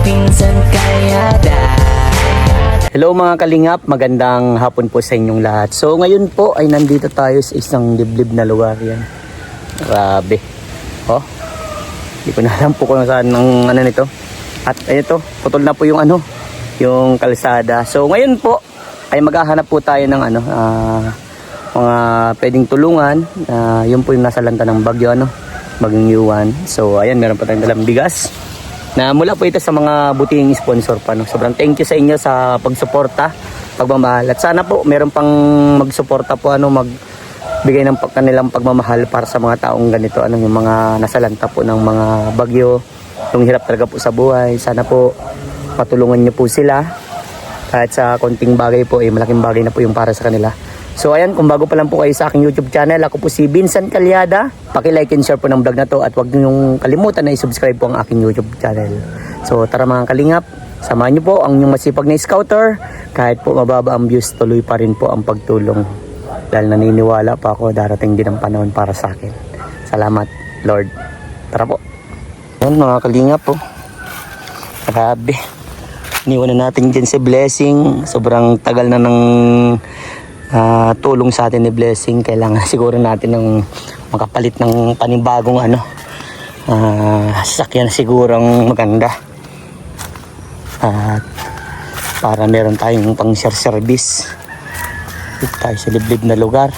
Pinsan Kalyada. Hello mga kalingap, magandang hapon po sa inyong lahat. So ngayon po ay nandito tayo sa isang liblib na lugar yan. Grabe. Oh, hindi ko na alam po kung saan ang ano nito. At ito, putol na po yung ano, yung kalsada. So ngayon po ay maghahanap po tayo ng ano, mga pwedeng tulungan. Yun po yung nasa lanta ng bagyo, ano, Bagyong Yuan. So ayan, meron pa tayong dalang bigas na mula po ito sa mga buting sponsor pa, no? Sobrang thank you sa inyo sa pagsuporta, pagmamahal. At sana po meron pang magsuporta po, ano, magbigay ng kanilang pagmamahal para sa mga taong ganito, ano, yung mga nasalanta po ng mga bagyo, yung hirap talaga po sa buhay. Sana po patulungan niyo po sila. Kahit sa konting bagay po, malaking bagay na po yung para sa kanila. So ayan, kung bago pa lang po kayo sa aking YouTube channel, ako po si Vincent Kalyada. Paki-like and share po ng vlog na to at huwag niyong kalimutan na i-subscribe po ang aking YouTube channel. So tara mga kalingap, samahan niyo po ang inyong masipag na scouter. Kahit po mababa ang views, tuloy pa rin po ang pagtulong. Dahil naniniwala pa ako darating din ang panahon para sa akin. Salamat Lord. Tara po. Ayan mga kalingap po. Grabe. Iniwan na natin dyan si Blessing. Sobrang tagal na ng tulong sa atin ni Blessing. Kailangan siguro natin ng makapalit ng panibagong ano, sasakyan sigurong maganda, at para meron tayong pang share service dito tayo sa liblib na lugar.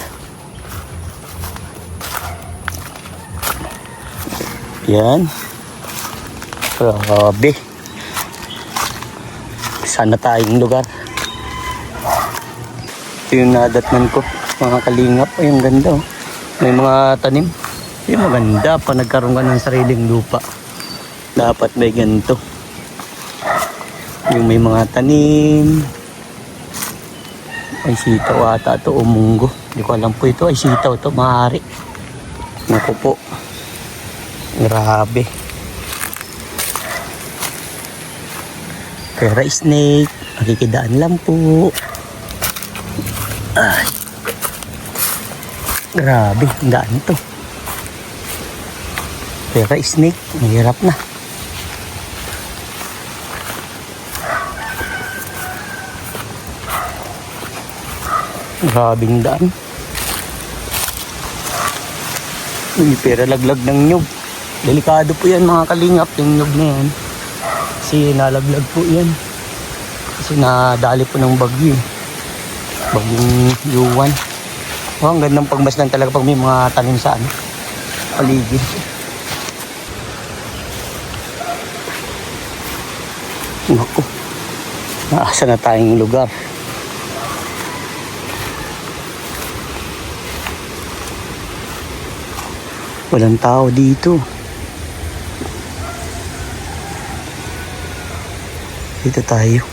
Yan, grabe, sana tayong lugar. Ito yung nadatnan ko mga kalingap. Ay, ang ganda, oh. May mga tanim. Ay, maganda pa nagkaroon ka ng sariling lupa. Dapat may ganito. Yung may mga tanim. Ay, sitaw ata ito o munggo. Hindi ko alam po ito. Ay, sitaw ito. Maaari. Naku po. Grabe. Pera snake. Makikidaan lang po. Ay, grabe, ang daan ito. Pera snake, mahirap na. Grabing daan. Uy, pera laglag ng nyug. Delikado po yan mga kalingap, yung nyug na yan. Kasi nalaglag po yan. Kasi nadali po ng bagyo. Bagyong Yuan. Oh, ang gandang pagmasdan talaga pag may mga tanim sa ano, paligid. Naku, naasa na tayong lugar. Walang tao dito. Dito tayo.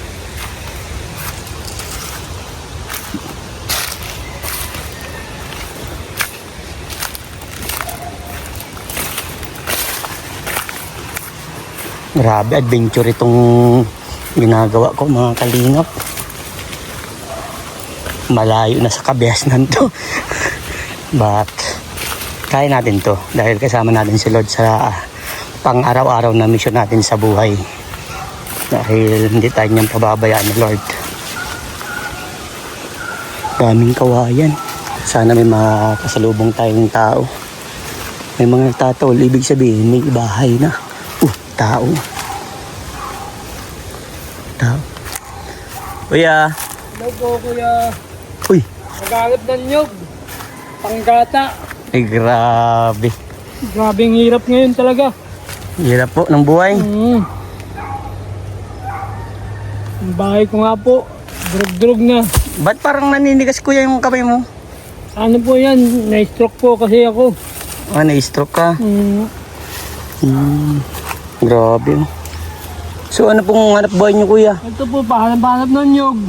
Grabe, adventure itong ginagawa ko mga kalingap. Malayo na sa kabiasnan to. But kaya natin to dahil kasama natin si Lord sa pang araw-araw na mission natin sa buhay. Dahil hindi tayo niyang pababayaan ni Lord. Daming kawayan. Sana may makasalubong tayong tao. May mga nagtatol, ibig sabihin may bahay na. Tao. Kuya. Hello po, kuya. Uy. Nag-aagap ng nyug. Panggata. Ay, grabe. Grabe ang hirap ngayon talaga. Hirap po ng buhay. Ang bahay ko nga po, drug-drug na. Ba't parang naninigas kuya yung kamay mo? Ano po yan? Na-stroke po kasi ako. Ah, na-stroke ka? Grabe. So ano pong hanap buhay niyo kuya? Ito po, pahanap-hanap ng nyug.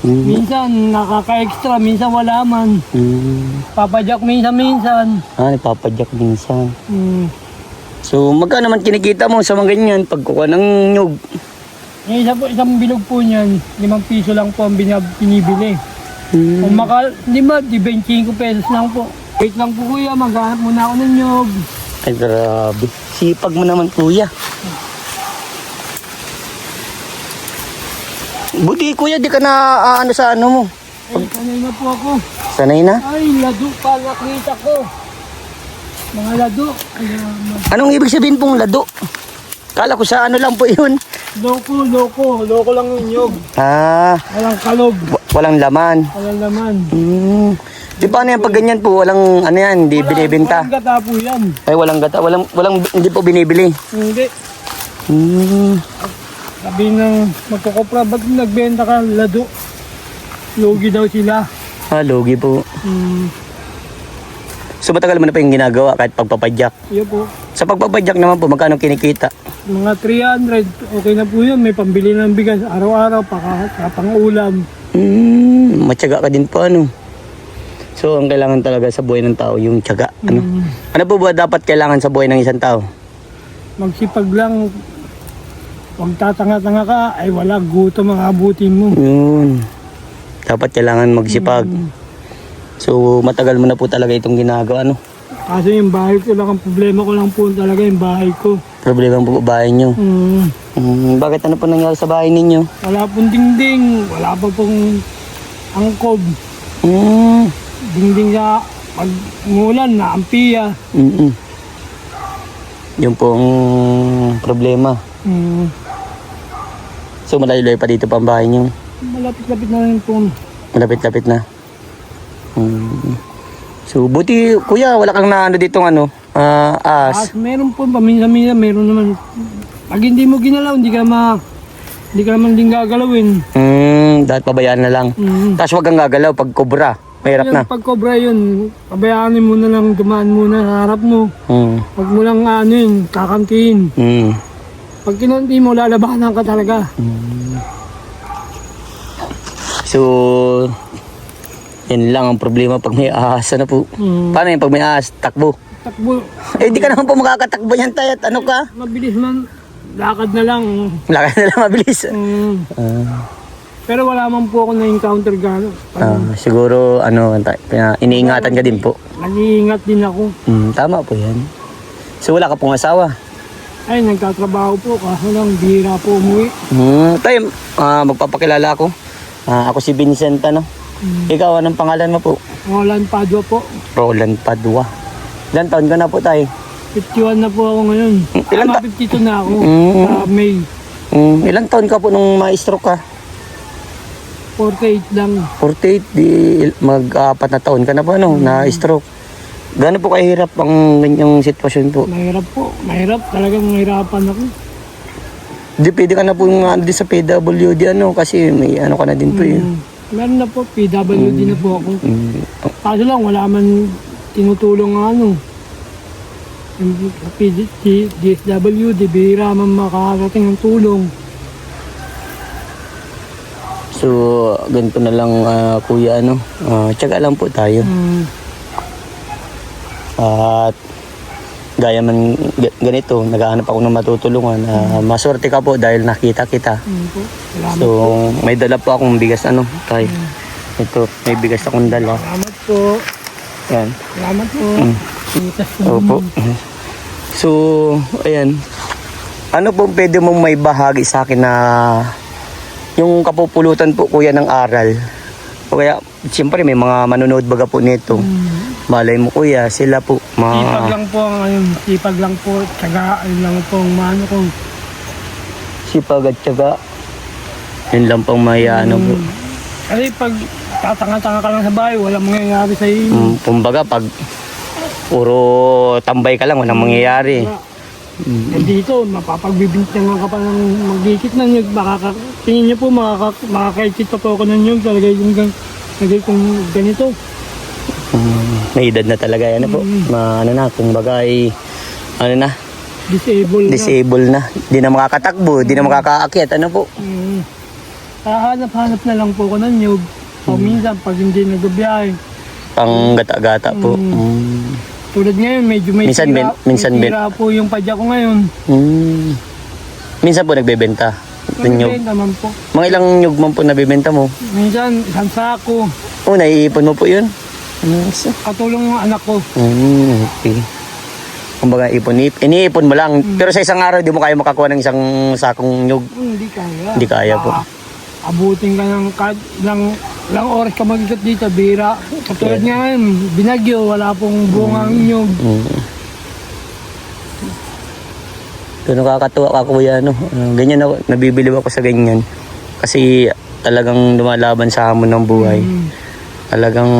Minsan nakaka-extra, minsan wala man. Papadyak minsan-minsan. Ah, nagpapadyak minsan. So magkano naman kinikita mo sa mga ganyan pagkuha ng nyug? Yung isa po, isang bilog po niyan, 5 piso lang po ang binibili. Kung di ba, 25 pesos lang po. Wait lang po kuya, maghanap muna ako ng nyug. Ay grabe. Sipag mo naman kuya. Buti kuya, di ka na ano sa ano mo. Ay, sanay na po ako. Sanay na? Ay, lado pa nakita ko. Mga lado. Ay, Anong ibig sabihin pong lado? Kala ko sa ano lang po yun. loko. Loko lang yung nyog. Walang kalog. Walang laman. Walang laman. Di paano yan pag ganyan po, walang ano yan, hindi binibenta. Walang gata po yan. Ay, walang gata, hindi po binibili. Hindi. Sabi ng magkukopra, ba't nagbenta ka lado? Logi daw sila. Logi po. So matagal mo na pa yung ginagawa kahit pagpapadyak. Iyo po. Sa pagpapadyak naman po, magkano kinikita? Mga 300, okay na po yun. May pambili ng bigas araw-araw, pang ulam. Matyaga ka din po ano. So ang kailangan talaga sa buhay ng tao, yung tiyaga. Ano po ba dapat kailangan sa buhay ng isang tao? Magsipag lang. Huwag tatanga-tanga ka, ay wala gutom ang abutin mo. Yun. Dapat kailangan magsipag. So matagal mo na po talaga itong ginagawa, no? Kasi yung bahay ko lang, ang problema ko lang po talaga yung bahay ko. Problema po bahay nyo. Bakit ano po nangyari sa bahay ninyo? Wala pong dingding, wala pa pong angkob. Dingding sa pag umulan na ampiya. Yung pong problema. So malayo-layo pa dito pa ang bahay nyo? Malapit-lapit na rin po. Malapit-lapit na. So buti kuya, wala kang naano ditong ano, as. Meron po, paminsan-minsan meron naman. Pag hindi mo ginalaw, hindi ka naman din gagalawin. Dahil pabayaan na lang. Tapos wag kang gagalaw pag kobra. Mahirap na. Pag cobra yun, pabayaanin mo na lang, dumaan muna sa harap mo. Wag mo lang ano yun, kakantiin. Pag kinunti mo, lalabanan ka talaga. So, yan lang ang problema pag may ahas na po. Paano yung pag may ahas, takbo? Takbo. Eh, di ka naman po makakatakbo yan tayo. Ano ka? Mabilis man, lakad na lang. Lakad na lang mabilis. Pero wala man po ako na-encounter gano'n. Siguro, iniingatan ka din po. Nag-iingat din ako. Tama po yan. So, wala ka pong asawa? Ay, nagtatrabaho po. Kaso lang, bihira po umuwi. Tayo, magpapakilala ako. Ako si Vincent, ano? Ikaw, anong pangalan mo po? Roland Padua po. Roland Padua. Ilan taon ka na po tayo? 51 na po ako ngayon. Ilan 52 na ako sa May. Ilang taon ka po nung ma-stroke ka? 48 lang. 48, di mag-4 na taon ka na po, ano, na-stroke. Gano'n po kahirap ang ganyang sitwasyon po? Mahirap po. Mahirap. Talagang mahirapan ako. Di pwede ka na po di sa PWD, ano, kasi may ano ka na din po yun. Meron na po. PWD na po ako. Kaso lang, wala man tinutulong ang ano. Yung DSWD, bihira man makakarating ng tulong. So, ganito na lang, kuya, ano, tiyaga lang po tayo. At gaya man ganito, naghahanap ako ng matutulungan. Maswerte ka po dahil nakita kita. Salamat So, may dala po akong bigas, ano, tayo. Ito, may bigas akong dala. Salamat po. Yan. Salamat po. Opo. So, ayan. Ano po pwede mong may bahagi sa akin na yung kapupulutan po kuya ng aral? O kaya, siyempre may mga manonood baga po nito. Malay mo kuya, sila po. Sipag lang po ngayon. Sipag lang po. Tsagaan lang po ang mano ko. Sipag at tiyaga. Yun lang pong may ano po. Kasi pag tatanga-tanga ka lang sa bahay, walang mangyayari sa iyo. Kumbaga, pag puro tambay ka lang, walang mangyayari. Eh dito, mapapagbibintangan ka pa ng magdikit na nyug. Tingin niyo po, makakaikit pa po ako ng nyug. Talaga yung ganito. May edad na talaga yan po. Ano na, kumbaga ay ano na, Disable na. Di na makakatakbo, di na makakaakyat. Ano po? Hanap-hanap na lang po ako ng nyug. O minsan, pag hindi nagbibiyahe. Pang gata-gata po. Tulad ngayon, medyo may tira po yung padya ko ngayon. Minsan po nagbebenta. Nagbebenta naman po. Mga ilang nyug man po nabibenta mo? Minsan, isang sako. Naiipon mo po yun? Katulong ng anak ko. Okay. Kumbaga, iniipon mo lang. Pero sa isang araw, di mo kaya makakuha ng isang sakong nyug. Hindi kaya. Hindi kaya po. abutin ka ng kahit ilang oras ka mag-ikot dito, bira. Katulad nga ngayon, binagyo, wala pong bunga ang inyong. So, nakakatuwa ka kuya, no? Ganyan ako, nabibilib ako sa ganyan. Kasi talagang lumalaban sa hamon ng buhay. Talagang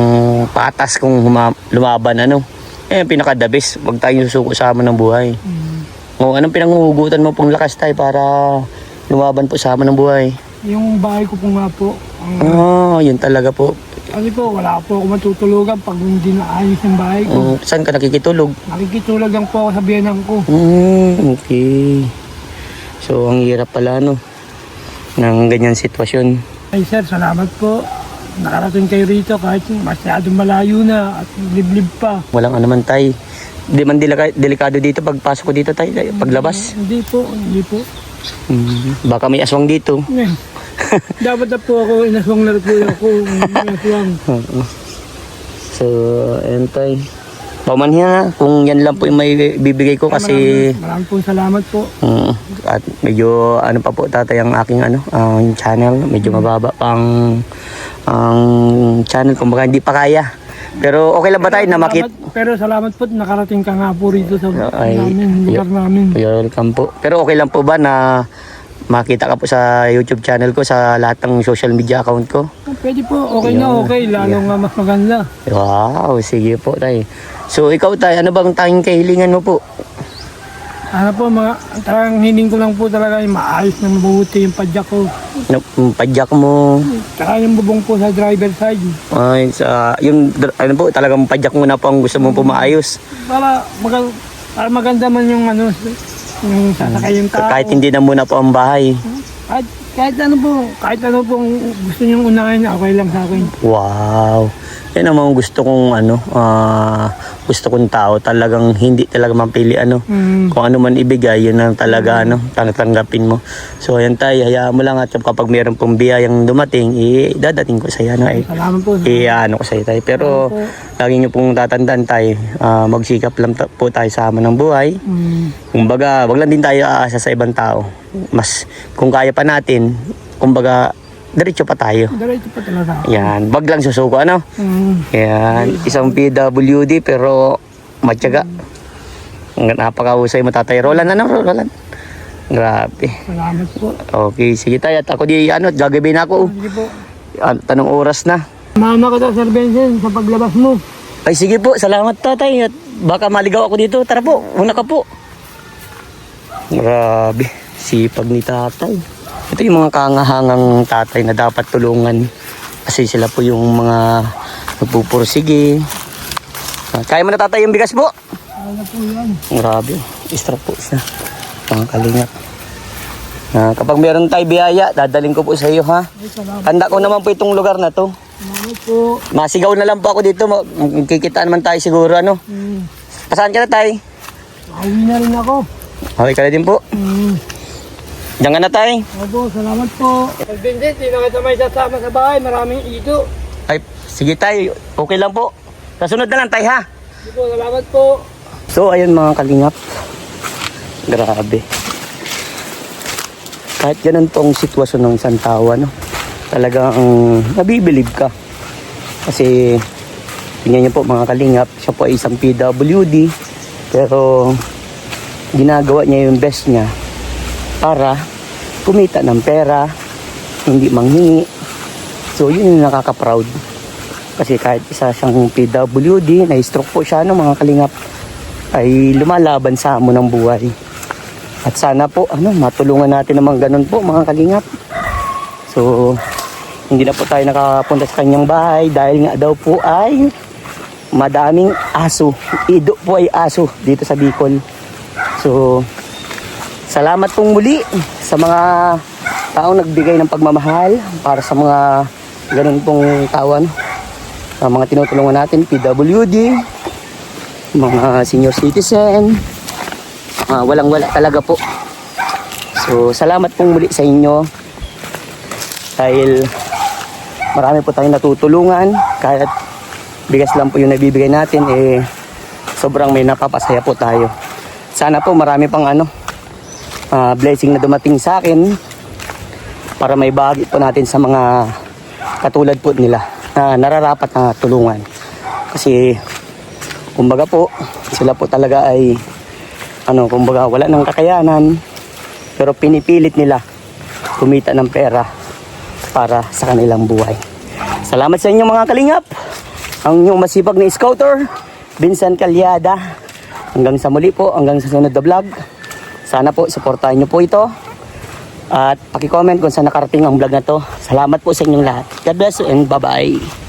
patas kung lumaban, ano? Pinaka-the best, wag tayong susuko sa hamon ng buhay. O, anong pinanguhugutan mo pong lakas tayo para lumaban po sa hamon ng buhay? Yung bahay ko po nga po. Yun talaga po. Kasi po, wala po ako matutulugan pag hindi naayos yung bahay ko. Saan ka nakikitulog? Nakikitulog lang po ako sa biyanan ko. Okay. So, ang hirap pala, no? Ng ganyan sitwasyon. Ay sir, salamat po. Nakarating kayo rito kahit masyadong malayo na at liblib pa. Walang anuman tay. Di man delikado dito pagpasok ko dito tay, paglabas. Hindi po. Baka may aswang dito. Dapat na po ako, inaswang na rin po ako. Inaswang. So, ayun tay. Paumanhin na kung yan lang po yung may bibigay ko kasi Maraming po salamat po. at medyo ano pa po tatay ang aking ang channel, medyo mababa pang ang channel, kumbaga hindi pa kaya. Pero okay lang ba tayo na Pero salamat po, nakarating ka nga po rito sa lugar namin. Welcome po. Pero okay lang po ba na makita ka po sa YouTube channel ko, sa lahat ng social media account ko? Pwede po, okay na okay, lalo nga mas maganda. Wow, sige po tay. So ikaw tay, ano bang tanging kahilingan mo po? Ano po, talagang hiling ko lang po talaga yung maayos na mabuti yung padyak ko. Padyak mo. Tsaka yung bubong po sa driver side. Ay, yung ano po, talagang padyak mo na po ang gusto mo po maayos. Para maganda man yung yung sasakay yung tao. Kahit hindi na muna po ang bahay. Kahit ano po gusto niyong unahin, okay lang sa akin. Wow. Yan ang gusto kong gusto kong tao, talagang hindi talaga mapili kung ano man ibigay, yun ang talaga tanggapin mo. So ayan tayo, hayaan mo lang at kapag meron pong biyayang dumating, dadating ko sa iyo Salamat po. ko sa iyo tayo. Pero lagi niyo pong tatandaan tayo, magsikap lang po tayo sa hamon ng buhay. Kumbaga, wag lang din tayo aasa sa ibang tao. Mas kung kaya pa natin, kumbaga diretso pa tayo. Diretso pa talaga. Yan, wag lang susuko Yan, isang PWD pero matyaga. Napakahusay mo tatay. Roland Roland. Grabe. Salamat po. Okay, sige tayo. At ako gagabi na ako. Sige po. Tanong oras na. Mama ka Sir Benson sa paglabas mo. Ay sige po, salamat tatay. At baka maligaw ako dito. Tara po, una ka po. Grabe, sipag ni tatay. Ito yung mga kangahangang tatay na dapat tulungan. Kasi sila po yung mga nagpupursige. Kaya mo na tatay yung bigas po? Kaya po yan. Grabe, extra po siya. Mga kalingap. Kapag meron tayo biyaya, dadaling ko po sa iyo ha. Handa ko naman po itong lugar na to. Salamat po. Masigaw na lang po ako dito. Magkikita naman tayo siguro Pasaan ka na tayo? Pauwi na rin ako. Okay ka na din po. Diyan ka na tayo. Opo, salamat po. Sir Benson, di na kita may sasama sa bahay. Maraming ito. Ay, sige tayo. Okay lang po. Kasunod na lang tayo ha. Sige po, salamat po. So, ayun mga kalingap. Grabe. Kahit ganun tong sitwasyon ng isang tao, talagang nabibilib ka. Kasi, tingnan niyo po mga kalingap, siya po ay isang PWD. Pero, ginagawa niya yung best niya para kumita ng pera, hindi manghingi. So, yun yung nakaka-proud. Kasi kahit isa siyang PWD, na-stroke po siya, mga kalingap, ay lumalaban sa hamon ng buhay. At sana po, matulungan natin naman ganun po, mga kalingap. So, hindi na po tayo nakapunta sa kanyang bahay dahil nga daw po ay madaming aso. Ido po ay aso dito sa Bicol. So, salamat pong muli sa mga taong nagbigay ng pagmamahal para sa mga ganun pong tao, mga tinutulungan natin, PWD, mga senior citizen, walang-wala talaga po. So, salamat pong muli sa inyo dahil marami po tayong natutulungan. Kahit bigas lang po yung nabibigay natin, sobrang may napapasaya po tayo. Sana po marami pang blessing na dumating sa akin para may bahagi po natin sa mga katulad po nila na nararapat na tulungan. Kasi kumbaga po, sila po talaga ay kumbaga wala ng kakayanan, pero pinipilit nila kumita ng pera para sa kanilang buhay. Salamat sa inyo mga kalingap. Ang inyong masipag na scouter, Vincent Calyada. Hanggang sa muli po, hanggang sa sunod na vlog. Sana po, supportahan nyo po ito. At paki-comment kung saan nakarating ang vlog na to. Salamat po sa inyong lahat. God bless you and bye-bye.